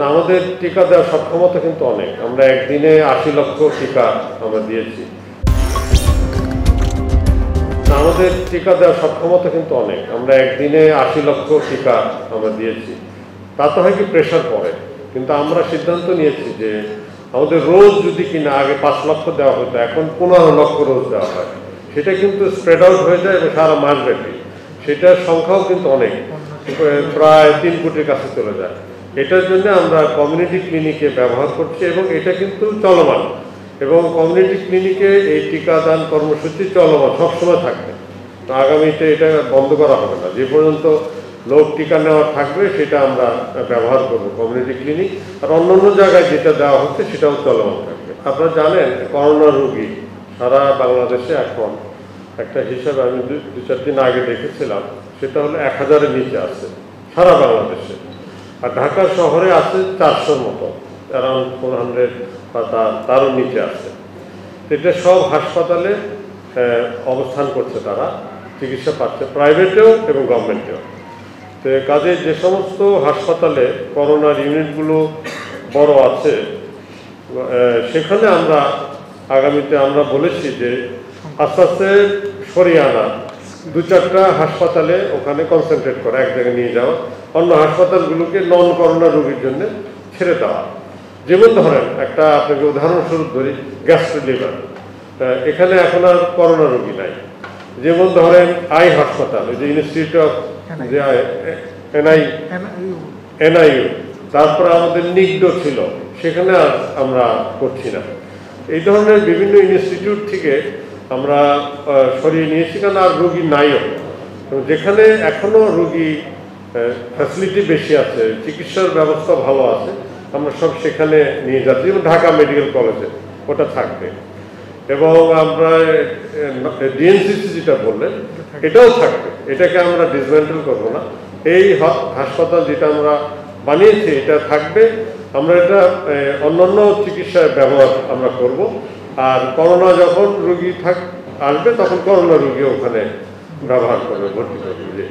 আমাদের টিকা দেওয়ার সক্ষমতা কিন্তু অনেক। আমরা একদিনে ৮০ লক্ষ টিকা আমরা দিয়েছি। আমাদের টিকা দেওয়ার সক্ষমতা কিন্তু অনেক। আমরা একদিনে ৮০ লক্ষ টিকা আমরা দিয়েছি। তাতে হয় কি প্রেশার পড়ে, কিন্তু আমরা সিদ্ধান্ত নিয়েছি যে আমাদের রোজ যদি কিনা আগে ৫ লক্ষ দেওয়া হতো, এখন ১৫ লক্ষ রোজ দেওয়া হয়। সেটা কিন্তু স্প্রেড আউট হয়ে যায় এবং সারা মাসব্যাপী সেটার সংখ্যাও কিন্তু অনেক, প্রায় ৩ কোটির কাছে চলে যায়। এটার জন্য আমরা কমিউনিটি ক্লিনিকে ব্যবহার করছি এবং এটা কিন্তু চলমান, এবং কমিউনিটি ক্লিনিকে এই টিকাদান কর্মসূচি চলমান সবসময় থাকবে। আগামীতে এটা বন্ধ করা হবে না, যে পর্যন্ত লোক টিকা নেওয়া থাকবে সেটা আমরা ব্যবহার করব কমিউনিটি ক্লিনিক। আর অন্যান্য জায়গায় যেটা দেওয়া হচ্ছে সেটাও চলমান থাকবে। আপনারা জানেন করোনা রোগী সারা বাংলাদেশে এখন একটা হিসাবে আমি ২-৪ দিন আগে দেখেছিলাম, সেটা হলো ১,০০০-এর নিচে আছে সারা বাংলাদেশে। আর ঢাকা শহরে আছে ৪০০-র মতো, অ্যারাউন্ড 400 বা তারও নিচে আছে। এটা সব হাসপাতালে অবস্থান করছে, তারা চিকিৎসা পাচ্ছে, প্রাইভেটেও এবং গভর্নমেন্টেও। তো কাজে যে সমস্ত হাসপাতালে করোনার ইউনিটগুলো বড় আছে, সেখানে আমরা আগামীতে আমরা বলেছি যে আস্তে আস্তে সরিয়ে আনা, ২-৪টা হাসপাতালে ওখানে কনসেন্ট্রেট করা, এক জায়গায় নিয়ে যাওয়া, অন্য হাসপাতালগুলোকে নন করোনা রোগীর জন্য ছেড়ে দেওয়া। যেমন ধরেন একটা আপনাকে উদাহরণস্বরূপ ধরি, গ্যাস্ট্রো লিভার, এখানে এখন আর করোনা রোগী নাই। যেমন ধরেন আই হাসপাতাল, যে ইনস্টিটিউট অফ এনআইইউ, তারপরে আমাদের নিগডো ছিল, সেখানে আর আমরা করছি না। এই ধরনের বিভিন্ন ইনস্টিটিউট থেকে আমরা সরিয়ে নিয়েছি, কারণ আর রোগী নাইও। যেখানে এখনো রোগী ফ্যাসিলিটি বেশি আছে, চিকিৎসার ব্যবস্থা ভালো আছে, আমরা সব সেখানে নিয়ে যাচ্ছি। যেমন ঢাকা মেডিকেল কলেজে ওটা থাকবে, এবং আমরা ডিএনসিসি যেটা বললেন এটাও থাকবে, এটাকে আমরা ডিসমেন্টেল করবো না। এই হাসপাতাল যেটা আমরা বানিয়েছি এটা থাকবে, আমরা এটা অন্যান্য চিকিৎসায় ব্যবহার আমরা করব। আর করোনা যখন রোগী আসবে তখন করোনা রোগী ওখানে ব্যবহার করবে, ভর্তি করবে।